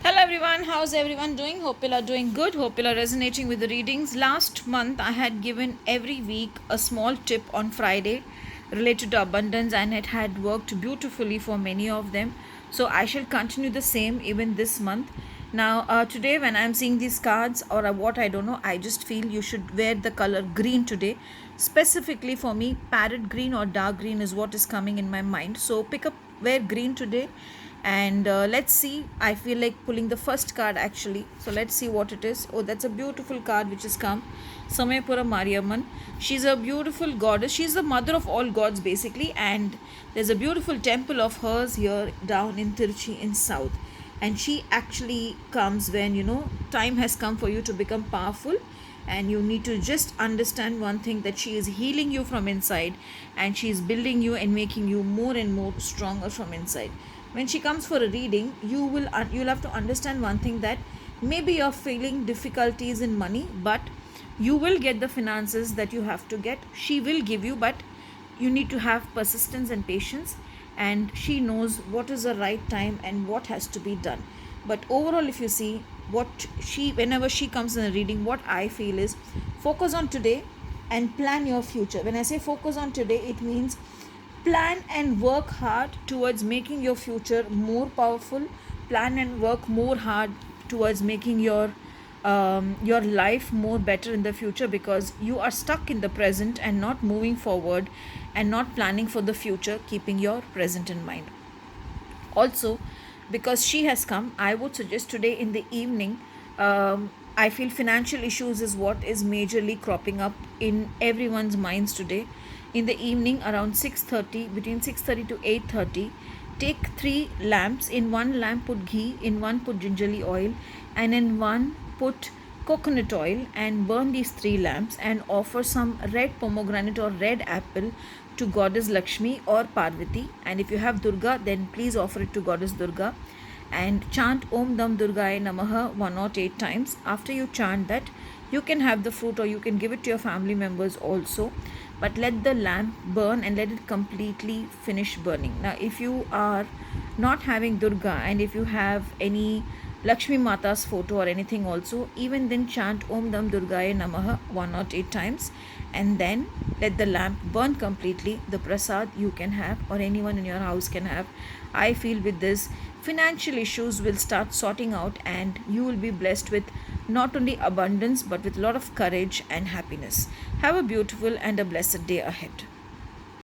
Hello everyone, how's everyone doing? Hope you are doing good. Hope you are resonating with the readings. Last month I had given every week a small tip on Friday related to abundance and it had worked beautifully for many of them. So I shall continue the same even this month. Now today when I'm seeing these cards or what I don't know, I just feel you should wear the color green today. Specifically for me, parrot green or dark green is what is coming in my mind. So wear green today and let's see. I feel like pulling the first card actually, so let's see what it is. Oh, that's a beautiful card which has come. Samayapura Mariamman. She's a beautiful goddess. She's the mother of all gods basically, and there's a beautiful temple of hers here down in Tiruchi in south. And she actually comes when time has come for you to become powerful, and you need to just understand one thing, that she is healing you from inside and she is building you and making you more and more stronger from inside. When she comes for a reading, you'll have to understand one thing, that maybe you're feeling difficulties in money, but you will get the finances that you have to get. She will give you, but you need to have persistence and patience, and she knows what is the right time and what has to be done. But overall, if you see what she whenever she comes in a reading, what I feel is, focus on today and plan your future. When I say focus on today, it means plan and work hard towards making your future more powerful. Plan and work more hard towards making your life more better in the future, because you are stuck in the present and not moving forward and not planning for the future, keeping your present in mind. Also, because she has come, I would suggest today in the evening. I feel financial issues is what is majorly cropping up in everyone's minds today. In the evening around 6:30, between 6:30 to 8:30, take 3 lamps. In one lamp put ghee, in one put gingerly oil, and in one put coconut oil, and burn these 3 lamps and offer some red pomegranate or red apple to goddess Lakshmi or Parvati. And if you have Durga, then please offer it to goddess Durga, and chant Om Dam Durgaye Namaha 108 times. After you chant that, you can have the fruit or you can give it to your family members also, but let the lamp burn and let it completely finish burning. Now if you are not having Durga, and if you have any Lakshmi Mata's photo or anything also, even then chant Om Dam Durgaye Namaha 108 times, and then let the lamp burn completely. The prasad you can have, or anyone in your house can have. I feel with this, financial issues will start sorting out, and you will be blessed with not only abundance but with a lot of courage and happiness. Have a beautiful and a blessed day ahead.